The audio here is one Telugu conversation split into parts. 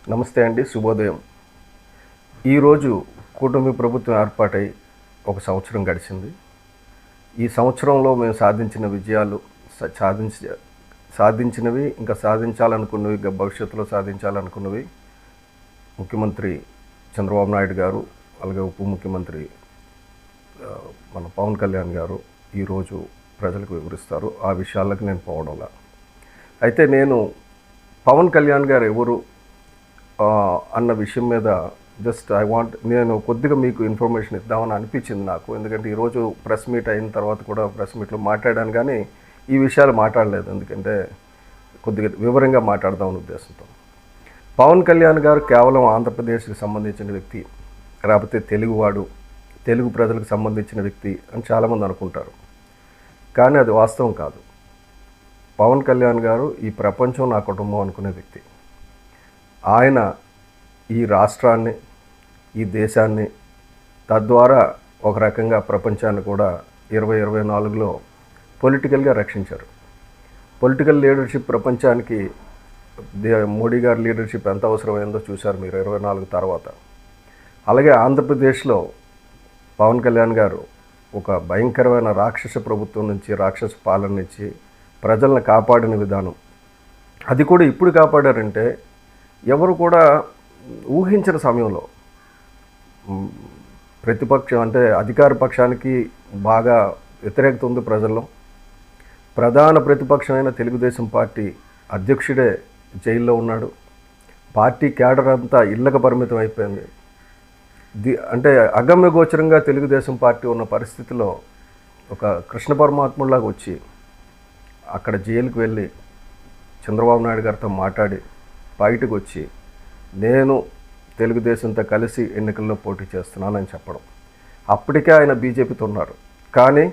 నమస్తే అండి, శుభోదయం. ఈరోజు కూటమి ప్రభుత్వం ఏర్పాటై ఒక సంవత్సరం గడిచింది. ఈ సంవత్సరంలో మేము సాధించిన విజయాలు, సాధించినవి, ఇంకా సాధించాలనుకున్నవి, భవిష్యత్తులో సాధించాలనుకున్నవి ముఖ్యమంత్రి చంద్రబాబు నాయుడు గారు, అలాగే ఉప ముఖ్యమంత్రి మన పవన్ కళ్యాణ్ గారు ఈరోజు ప్రజలకు వివరిస్తారు. ఆ విషయాలకు నేను పోవడంలా. అయితే నేను పవన్ కళ్యాణ్ గారు ఎవరు అన్న విషయం మీద నేను కొద్దిగా మీకు ఇన్ఫర్మేషన్ ఇద్దామని అనిపించింది నాకు. ఎందుకంటే ఈరోజు ప్రెస్ మీట్ అయిన తర్వాత కూడా ప్రెస్ మీట్లో మాట్లాడాను, కానీ ఈ విషయాలు మాట్లాడలేదు. ఎందుకంటే కొద్దిగా వివరంగా మాట్లాడదామని ఉద్దేశంతో. పవన్ కళ్యాణ్ గారు కేవలం ఆంధ్రప్రదేశ్కి సంబంధించిన వ్యక్తి, లేకపోతే తెలుగువాడు, తెలుగు ప్రజలకు సంబంధించిన వ్యక్తి అని చాలామంది అనుకుంటారు. కానీ అది వాస్తవం కాదు. పవన్ కళ్యాణ్ గారు ఈ ప్రపంచం నా కుటుంబం అనుకునే వ్యక్తి. ఆయన ఈ రాష్ట్రాన్ని, ఈ దేశాన్ని, తద్వారా ఒక రకంగా ప్రపంచాన్ని కూడా 2024లో పొలిటికల్గా రక్షించారు. పొలిటికల్ లీడర్షిప్ ప్రపంచానికి మోడీ గారి లీడర్షిప్ ఎంత అవసరమైందో చూశారు మీరు 24 తర్వాత. అలాగే ఆంధ్రప్రదేశ్లో పవన్ కళ్యాణ్ గారు ఒక భయంకరమైన రాక్షస ప్రభుత్వం నుంచి, రాక్షస పాలన నుంచి ప్రజలను కాపాడిన విధానం, అది కూడా ఇప్పుడు కాపాడారంటే ఎవరు కూడా ఊహించిన సమయంలో. ప్రతిపక్షం అంటే అధికార పక్షానికి బాగా వ్యతిరేకత ఉంది ప్రజల్లో. ప్రధాన ప్రతిపక్షమైన తెలుగుదేశం పార్టీ అధ్యక్షుడే జైల్లో ఉన్నాడు. పార్టీ క్యాడర్ అంతా ఇళ్ళకు పరిమితం అయిపోయింది. అంటే అగమ్య గోచరంగా తెలుగుదేశం పార్టీ ఉన్న పరిస్థితిలో ఒక కృష్ణ పరమాత్ముడిలాగా వచ్చి అక్కడ జైలుకి వెళ్ళి చంద్రబాబు నాయుడు గారితో మాట్లాడి బయటకు వచ్చి నేను తెలుగుదేశంతో కలిసి ఎన్నికల్లో పోటీ చేస్తున్నానని చెప్పడం. అప్పటికే ఆయన బీజేపీతో ఉన్నారు, కానీ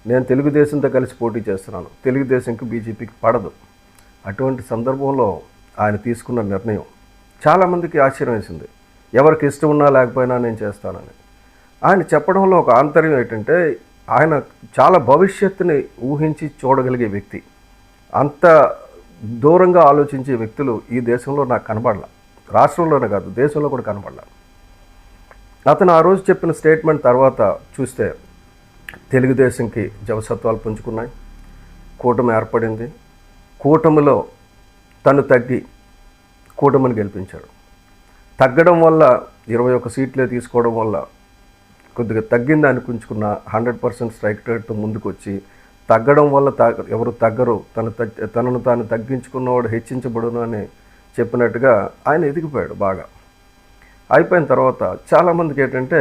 నేను తెలుగుదేశంతో కలిసి పోటీ చేస్తున్నాను, తెలుగుదేశంకి బీజేపీకి పడదు. అటువంటి సందర్భంలో ఆయన తీసుకున్న నిర్ణయం చాలామందికి ఆశ్చర్యం వేసింది. ఎవరికి ఇష్టం ఉన్నా లేకపోయినా నేను చేస్తానని ఆయన చెప్పడంలో ఒక ఆంతర్యం ఏంటంటే, ఆయన చాలా భవిష్యత్తుని ఊహించి చూడగలిగే వ్యక్తి. అంత దూరంగా ఆలోచించే వ్యక్తులు ఈ దేశంలో నాకు కనబడాల. రాష్ట్రంలోనే కాదు, దేశంలో కూడా కనబడాల. అతను ఆ రోజు చెప్పిన స్టేట్మెంట్ తర్వాత చూస్తే తెలుగుదేశంకి జవసత్వాలు పుంజుకున్నాయి, కూటమి ఏర్పడింది. కూటమిలో తను తగ్గి కూటమిని గెలిపించాడు. తగ్గడం వల్ల 21 సీట్లే తీసుకోవడం వల్ల కొద్దిగా తగ్గింది అనిపించుకున్న 100% స్ట్రైక్ రేట్తో ముందుకు వచ్చి, తగ్గడం వల్ల ఎవరు తగ్గరు, తనను తాను తగ్గించుకున్నవాడు హెచ్చించబడును అని చెప్పినట్టుగా ఆయన ఎదిగిపోయాడు బాగా. అయిపోయిన తర్వాత చాలామందికి ఏంటంటే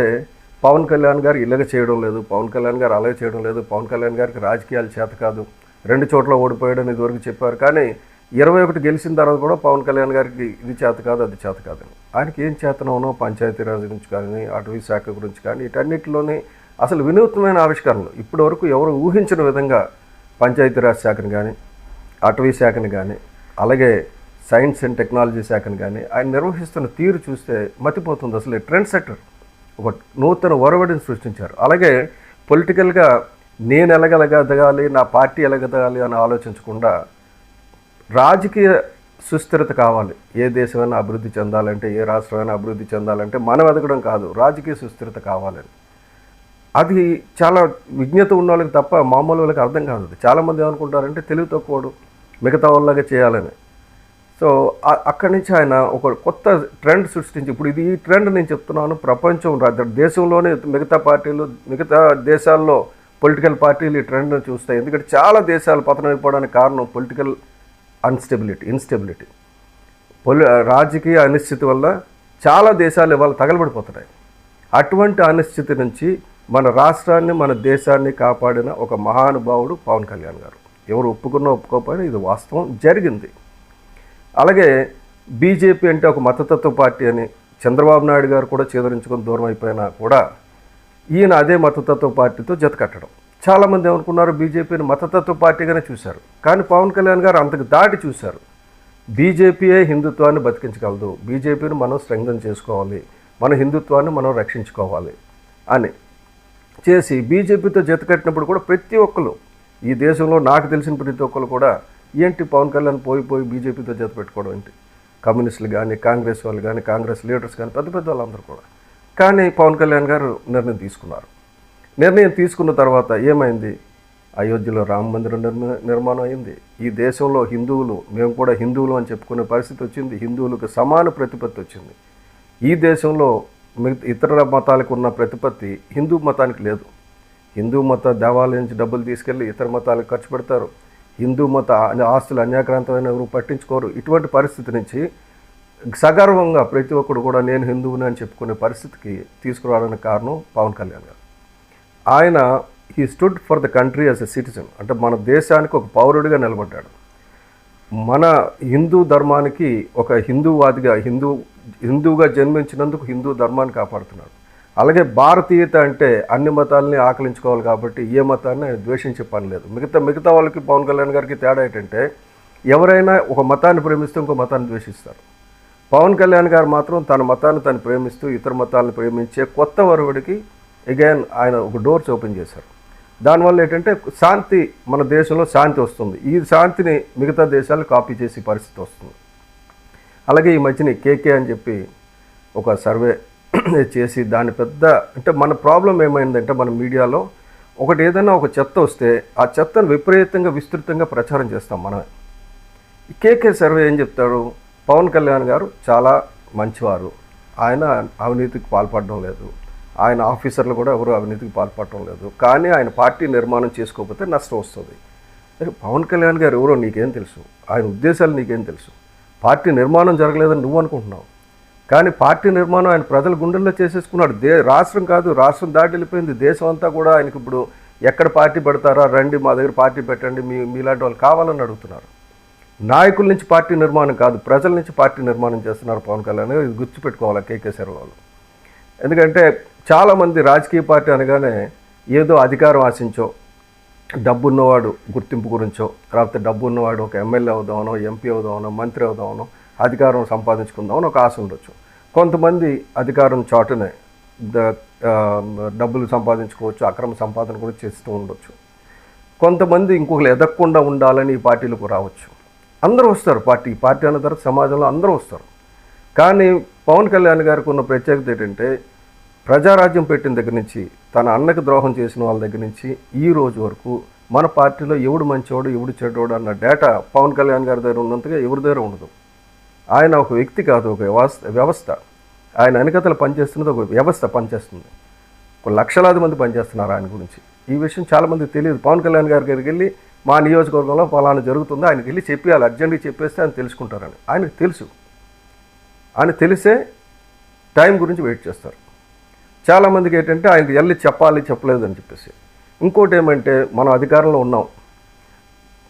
పవన్ కళ్యాణ్ గారు ఇలాగ చేయడం లేదు, పవన్ కళ్యాణ్ గారు అలాగే చేయడం లేదు, పవన్ కళ్యాణ్ గారికి రాజకీయాలు చేత కాదు, 2 చోట్ల ఓడిపోయాడని ఇదివరకు చెప్పారు. కానీ 21 గెలిచిన తర్వాత కూడా పవన్ కళ్యాణ్ గారికి ఇది చేత కాదు, అది చేత కాదని. ఆయనకి ఏం చేతనవునో పంచాయతీరాజ్ గురించి కానీ, అటవీ శాఖ గురించి కానీ, వీటన్నిటిలోనే అసలు వినూత్నమైన ఆవిష్కరణలు ఇప్పటి వరకు ఎవరు ఊహించిన విధంగా పంచాయతీరాజ్ శాఖను కానీ, అటవీ శాఖని కానీ, అలాగే సైన్స్ అండ్ టెక్నాలజీ శాఖను కానీ ఆయన నిర్వహిస్తున్న తీరు చూస్తే మతిపోతుంది. అసలు ట్రెండ్ సెట్టర్, ఒక నూతన ఒరవడిని సృష్టించారు. అలాగే పొలిటికల్గా నేను ఎలాగెదగాలి, నా పార్టీ ఎలాగెదగాలి అని ఆలోచించకుండా రాజకీయ సుస్థిరత కావాలి. ఏ దేశమైనా అభివృద్ధి చెందాలంటే, ఏ రాష్ట్రమైనా అభివృద్ధి చెందాలంటే మనం ఎదగడం కాదు, రాజకీయ సుస్థిరత కావాలని. అది చాలా విజ్ఞత ఉన్న వాళ్ళకి తప్ప మామూలు వాళ్ళకి అర్థం కాదు. చాలామంది ఏమనుకుంటారంటే తెలివి తక్కువడు, మిగతా వాళ్ళలాగా చేయాలని. సో అక్కడి నుంచి ఆయన ఒక కొత్త ట్రెండ్ సృష్టించి, ఇప్పుడు ఈ ట్రెండ్ నేను చెప్తున్నాను, ప్రపంచం దేశంలోనే మిగతా దేశాల్లో పొలిటికల్ పార్టీలు ఈ ట్రెండ్ని చూస్తాయి. ఎందుకంటే చాలా దేశాలు పతనం అయిపోవడానికి కారణం పొలిటికల్ ఇన్స్టెబిలిటీ, రాజకీయ అనిశ్చితి వల్ల చాలా దేశాలు ఇవాళ తగలబడిపోతున్నాయి. అటువంటి అనిశ్చితి నుంచి మన రాష్ట్రాన్ని, మన దేశాన్ని కాపాడిన ఒక మహానుభావుడు పవన్ కళ్యాణ్ గారు. ఎవరు ఒప్పుకున్నా ఒప్పుకోకపోయినా ఇది వాస్తవం, జరిగింది. అలాగే బీజేపీ అంటే ఒక మతతత్వ పార్టీ అని చంద్రబాబు నాయుడు గారు కూడా చేదరించుకొని దూరం అయిపోయినా కూడా ఈయన అదే మతతత్వ పార్టీతో జతకట్టడం. చాలామంది ఏమనుకున్నారు, బీజేపీని మతతత్వ పార్టీగానే చూశారు. కానీ పవన్ కళ్యాణ్ గారు అంతకు దాటి చూశారు. బీజేపీయే హిందుత్వాన్ని బతికించగలదు, బీజేపీని మనం స్ట్రెంగ్థన్ చేసుకోవాలి, మన హిందుత్వాన్ని మనం రక్షించుకోవాలి అని చేసి బీజేపీతో జతకట్టినప్పుడు కూడా ప్రతి ఒక్కరు, ఈ దేశంలో నాకు తెలిసిన ప్రతి ఒక్కరు కూడా ఏంటి పవన్ కళ్యాణ్ పోయి బీజేపీతో జత పెట్టుకోవడం ఏంటి, కమ్యూనిస్టులు కానీ, కాంగ్రెస్ వాళ్ళు కానీ, కాంగ్రెస్ లీడర్స్ కానీ, పెద్ద పెద్ద వాళ్ళందరూ కూడా. కానీ పవన్ కళ్యాణ్ గారు నిర్ణయం తీసుకున్నారు. నిర్ణయం తీసుకున్న తర్వాత ఏమైంది? అయోధ్యలో రామ మందిరం నిర్మాణం అయింది. ఈ దేశంలో హిందువులు, మేము కూడా హిందువులు అని చెప్పుకునే పరిస్థితి వచ్చింది. హిందువులకు సమాన ప్రతిపత్తి వచ్చింది. ఈ దేశంలో ఇతర మతాలకు ఉన్న ప్రతిపత్తి హిందూ మతానికి లేదు. హిందూ మత దేవాలయం నుంచి డబ్బులు తీసుకెళ్ళి ఇతర మతాలకు ఖర్చు పెడతారు. హిందూ మత ఆస్తులు అన్యాక్రాంతమైన ఎవరు పట్టించుకోరు. ఇటువంటి పరిస్థితి నుంచి సగర్వంగా ప్రతి ఒక్కడు కూడా నేను హిందువుని అని చెప్పుకునే పరిస్థితికి తీసుకురావడానికి కారణం పవన్ కళ్యాణ్ గారు. ఆయన he stood for the country as a citizen, అంటే మన దేశానికి ఒక పౌరుడిగా నిలబడ్డాడు. మన హిందూ ధర్మానికి ఒక హిందూవాదిగా, హిందువుగా జన్మించినందుకు హిందూ ధర్మాన్ని కాపాడుతున్నాడు. అలాగే భారతీయత అంటే అన్ని మతాలని ఆకలించుకోవాలి కాబట్టి ఏ మతాన్ని ఆయన ద్వేషించే పని లేదు. మిగతా వాళ్ళకి పవన్ కళ్యాణ్ గారికి తేడా ఏంటంటే ఎవరైనా ఒక మతాన్ని ప్రేమిస్తూ ఇంకో మతాన్ని ద్వేషిస్తారు. పవన్ కళ్యాణ్ గారు మాత్రం తన మతాన్ని తను ప్రేమిస్తూ ఇతర మతాలను ప్రేమించే కొత్త వరుడికి అగైన్ ఆయన ఒక డోర్స్ ఓపెన్ చేశారు. దానివల్ల ఏంటంటే శాంతి, మన దేశంలో శాంతి వస్తుంది. ఈ శాంతిని మిగతా దేశాలు కాపీ చేసే పరిస్థితి వస్తుంది. అలాగే ఈ మధ్యని కేకే అని చెప్పి ఒక సర్వే చేసి దాని పెద్ద, అంటే మన ప్రాబ్లం ఏమైందంటే మన మీడియాలో ఒకటి ఏదైనా ఒక చెత్త వస్తే ఆ చెత్తను విపరీతంగా విస్తృతంగా ప్రచారం చేస్తాం మనమే. ఈ కేకే సర్వే ఏం చెప్తాడు? పవన్ కళ్యాణ్ గారు చాలా మంచివారు, ఆయన అవినీతికి పాల్పడడం లేదు, ఆయన ఆఫీసర్లు కూడా ఎవరు అవినీతికి పాల్పడటం లేదు, కానీ ఆయన పార్టీ నిర్మాణం చేసుకోకపోతే నష్టం వస్తుంది. పవన్ కళ్యాణ్ గారు ఎవరో నీకేం తెలుసు? ఆయన ఉద్దేశాలు నీకేం తెలుసు? పార్టీ నిర్మాణం జరగలేదని నువ్వు అనుకుంటున్నావు, కానీ పార్టీ నిర్మాణం ఆయన ప్రజల గుండెల్లో చేసేసుకున్నాడు. రాష్ట్రం కాదు, రాష్ట్రం దాటి వెళ్ళిపోయింది. దేశం అంతా కూడా ఆయనకి ఇప్పుడు ఎక్కడ పార్టీ పెడతారా, రండి మా దగ్గర పార్టీ పెట్టండి, మీలాంటి వాళ్ళు కావాలని అడుగుతున్నారు. నాయకుల నుంచి పార్టీ నిర్మాణం కాదు, ప్రజల నుంచి పార్టీ నిర్మాణం చేస్తున్నారు పవన్ కళ్యాణ్. ఇది గుర్తుపెట్టుకోవాలి కేకేశ్వర వాళ్ళు. ఎందుకంటే చాలామంది రాజకీయ పార్టీ అనగానే ఏదో అధికారం ఆశించో, డబ్బు ఉన్నవాడు గుర్తింపు గురించో, లేకపోతే డబ్బు ఉన్నవాడు ఒక ఎమ్మెల్యే అవుదామనో, ఎంపీ అవుదామనో, మంత్రి అవుదామనో, అధికారం సంపాదించుకుందామని ఒక ఆశ ఉండొచ్చు. కొంతమంది అధికారం చాటునే డబ్బులు సంపాదించుకోవచ్చు, అక్రమ సంపాదన కూడా చేస్తూ ఉండొచ్చు. కొంతమంది ఇంకొకరు ఎదగకుండా ఉండాలని ఈ పార్టీలకు రావచ్చు. అందరూ వస్తారు, పార్టీ అన్న తర్వాత సమాజంలో అందరూ వస్తారు. కానీ పవన్ కళ్యాణ్ గారికి ఉన్న ప్రత్యేకత ఏంటంటే ప్రజారాజ్యం పెట్టిన దగ్గర నుంచి, తన అన్నకు ద్రోహం చేసిన వాళ్ళ దగ్గర నుంచి ఈ రోజు వరకు మన పార్టీలో ఎవడు మంచివాడు ఎవడు చెడ్డవాడు అన్న డేటా పవన్ కళ్యాణ్ గారి దగ్గర ఉన్నంతగా ఎవరి దగ్గర ఉండదు. ఆయన ఒక వ్యక్తి కాదు, ఒక వ్యవస్థ. ఆయన వెనకతలు పనిచేస్తున్నది ఒక వ్యవస్థ పనిచేస్తుంది. ఒక లక్షలాది మంది పనిచేస్తున్నారు ఆయన గురించి. ఈ విషయం చాలామందికి తెలియదు. పవన్ కళ్యాణ్ గారి దగ్గరికి వెళ్ళి మా నియోజకవర్గంలో ఫలానా జరుగుతుందో ఆయనకి వెళ్ళి చెప్పేయాలి, అర్జెంట్గా చెప్పేస్తే ఆయన తెలుసుకుంటారని. ఆయనకు తెలుసు. ఆయన తెలిసే టైం గురించి వెయిట్ చేస్తారు. చాలామందికి ఏంటంటే ఆయనకి వెళ్ళి చెప్పలేదు అని చెప్పేసి. ఇంకోటి ఏమంటే మనం అధికారంలో ఉన్నాం,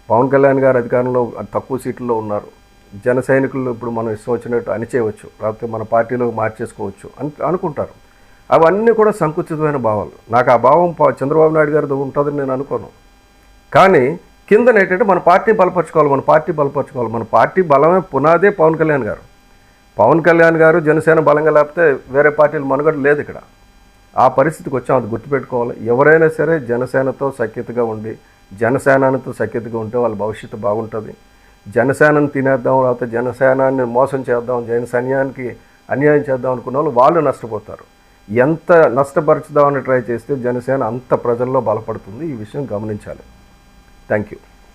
పవన్ కళ్యాణ్ గారు అధికారంలో తక్కువ సీట్లలో ఉన్నారు. జన సైనికులు ఇప్పుడు మనం ఇష్టం వచ్చినట్టు అణిచేయవచ్చు, లేకపోతే మన పార్టీలో మార్చేసుకోవచ్చు అనుకుంటారు. అవన్నీ కూడా సంకుచితమైన భావాలు. నాకు ఆ భావం చంద్రబాబు నాయుడు గారితో ఉంటుందని నేను అనుకోను. కానీ కిందన ఏంటంటే మన పార్టీ బలపరచుకోవాలి. మన పార్టీ బలమే పునాదే పవన్ కళ్యాణ్ గారు. పవన్ కళ్యాణ్ గారు జనసేన బలంగా లేకపోతే వేరే పార్టీలు మనుగడ లేదు ఇక్కడ. ఆ పరిస్థితికి వచ్చాం, అది గుర్తుపెట్టుకోవాలి. ఎవరైనా సరే జనసేనతో సఖ్యతగా ఉండి, జనసేనతో సఖ్యతగా ఉంటే వాళ్ళ భవిష్యత్తు బాగుంటుంది. జనసేనని తినేద్దాం, లేకపోతే జనసేనాన్ని మోసం చేద్దాం, జనసైన్యానికి అన్యాయం చేద్దాం అనుకున్న వాళ్ళు నష్టపోతారు. ఎంత నష్టపరచుదామని ట్రై చేస్తే జనసేన అంత ప్రజల్లో బలపడుతుంది. ఈ విషయం గమనించాలి. Thank you.